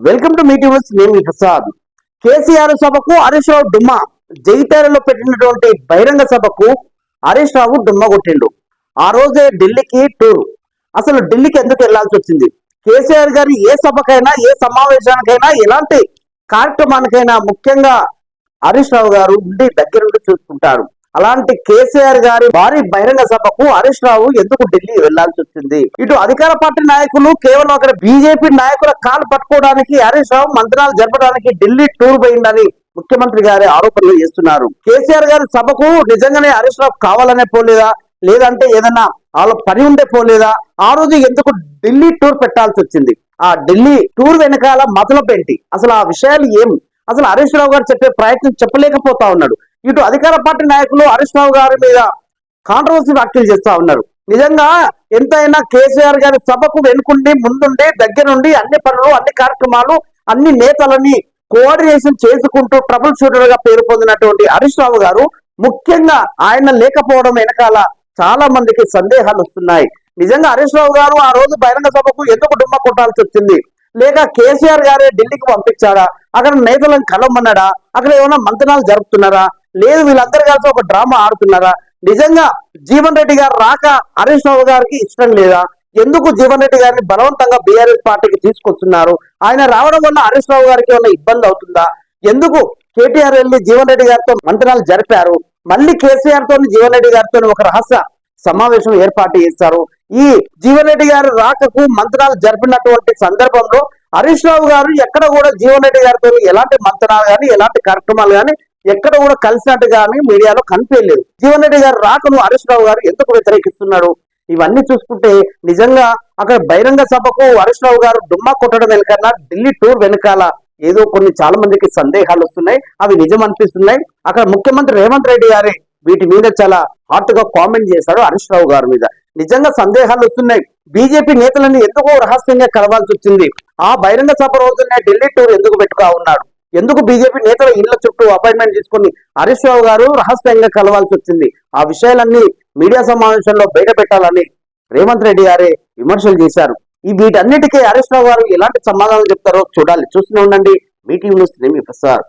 Welcome to meeting నేను ప్రసాద్. కేసీఆర్ సభకు హరీష్ రావు డుమ్మా. జగిత్యాలలో పెట్టినటువంటి బహిరంగ సభకు హరీష్ రావు డుమ్మా కొట్టిండు. ఆ రోజే ఢిల్లీకి టూర్. అసలు ఢిల్లీకి ఎందుకు వెళ్లాల్సి వచ్చింది? కేసీఆర్ గారి ఏ సభకైనా ఏ సమావేశానికైనా ఎలాంటి కార్యక్రమానికైనా ముఖ్యంగా హరీష్ రావు గారు ఉండి దగ్గరుండి చూసుకుంటారు. అలాంటి కేసీఆర్ గారి భారీ బహిరంగ సభకు హరీష్ రావు ఎందుకు ఢిల్లీ వెళ్లాల్సి వచ్చింది? ఇటు అధికార పార్టీ నాయకులు కేవలం అక్కడ బీజేపీ నాయకుల కాలు పట్టుకోవడానికి హరీష్ రావు మంత్రాలు జరపడానికి ఢిల్లీ టూర్ పోయిందని ముఖ్యమంత్రి గారి ఆరోపణలు చేస్తున్నారు. కేసీఆర్ గారి సభకు నిజంగానే హరీష్ రావు కావాలనే పోలేదా, లేదంటే ఏదన్నా వాళ్ళ పని ఉండే పోలేదా? ఆ రోజు ఎందుకు ఢిల్లీ టూర్ పెట్టాల్సి వచ్చింది? ఆ ఢిల్లీ టూర్ వెనకాల మతలబ్ ఏంటి? అసలు ఆ విషయాలు ఏం? అసలు హరీష్ రావు గారు చెప్పే ప్రయత్నం చెప్పలేకపోతా ఉన్నాడు. ఇటు అధికార పార్టీ నాయకులు హరీష్ రావు గారి మీద కాంట్రవర్సీ వ్యాఖ్యలు చేస్తా ఉన్నారు. నిజంగా ఎంతైనా కేసీఆర్ గారి సభకు వెనుకుండి ముందుండి దగ్గరుండి అన్ని పనులు అన్ని కార్యక్రమాలు అన్ని నేతలని కోఆర్డినేషన్ చేసుకుంటూ ట్రబుల్ షూటర్ గా పేరు పొందినటువంటి హరీష్ రావు గారు ముఖ్యంగా ఆయన లేకపోవడం వెనకాల చాలా మందికి సందేహాలు వస్తున్నాయి. నిజంగా హరీష్ రావు గారు ఆ రోజు బహిరంగ సభకు ఎందుకు డుమ్మా కొట్టాల్సి వచ్చింది? లేక కేసీఆర్ గారే ఢిల్లీకి పంపించాడా? అక్కడ నేతలను కలవమన్నాడా? అక్కడ ఏమైనా మంతనాలు జరుపుతున్నారా? లేదు వీళ్ళందరూ కలిసి ఒక డ్రామా ఆడుతున్నారా? నిజంగా జీవన్ రెడ్డి గారు రాక హరీష్ రావు గారికి ఇష్టం లేదా? ఎందుకు జీవన్ రెడ్డి గారిని బలవంతంగా బీఆర్ఎస్ పార్టీకి తీసుకొస్తున్నారు? ఆయన రావడం వల్ల హరీష్ రావు గారికి ఏమైనా ఇబ్బంది అవుతుందా? ఎందుకు కేటీఆర్ వెళ్ళి జీవన్ రెడ్డి గారితో మంతనాలు జరిపారు? మళ్ళీ కేసీఆర్ తో జీవన్ రెడ్డి గారితో ఒక రహస్య సమావేశం ఏర్పాటు చేశారు. ఈ జీవన్ రెడ్డి గారి రాకకు మంత్రాలు జరిపినటువంటి సందర్భంలో హరీష్ రావు గారు ఎక్కడ కూడా జీవన్ రెడ్డి గారితో ఎలాంటి మంత్రాలు కానీ ఎలాంటి కార్యక్రమాలు కానీ ఎక్కడ కూడా కలిసినట్టు కానీ మీడియాలో కనిపించలేదు. జీవన్ రెడ్డి గారి రాకను హరీష్ రావు గారు ఎందుకు వ్యతిరేకిస్తున్నాడు? ఇవన్నీ చూసుకుంటే నిజంగా అక్కడ బహిరంగ సభకు హరీష్ రావు గారు డుమ్మా కొట్టడం వెనకాల ఢిల్లీ టూర్ వెనకాల ఏదో కొన్ని చాలా మందికి సందేహాలు వస్తున్నాయి. అవి నిజం అనిపిస్తున్నాయి. అక్కడ ముఖ్యమంత్రి రేవంత్ రెడ్డి గారే వీటి మీద చాలా హాట్ గా కామెంట్ చేశారు హరీష్ రావు గారి మీద. నిజంగా సందేహాలు వస్తున్నాయి. బీజేపీ నేతలని ఎందుకో రహస్యంగా కలవాల్సి వచ్చింది. ఆ బహిరంగ సభ రోజునే ఢిల్లీ టూర్ ఎందుకు పెట్టుగా ఉన్నాడు? ఎందుకు బీజేపీ నేతల ఇళ్ల చుట్టూ అపాయింట్మెంట్ తీసుకుని హరీష్ రావు గారు రహస్యంగా కలవాల్సి వచ్చింది? ఆ విషయాలన్నీ మీడియా సమావేశంలో బయట పెట్టాలని రేవంత్ రెడ్డి గారే విమర్శలు చేశారు. ఈ వీటన్నిటికీ హరీష్ రావు గారు ఎలాంటి సమాధానం చెప్తారో చూడాలి. చూస్తూనే ఉండండి మీటింగ్ న్యూస్. ప్రసాద్.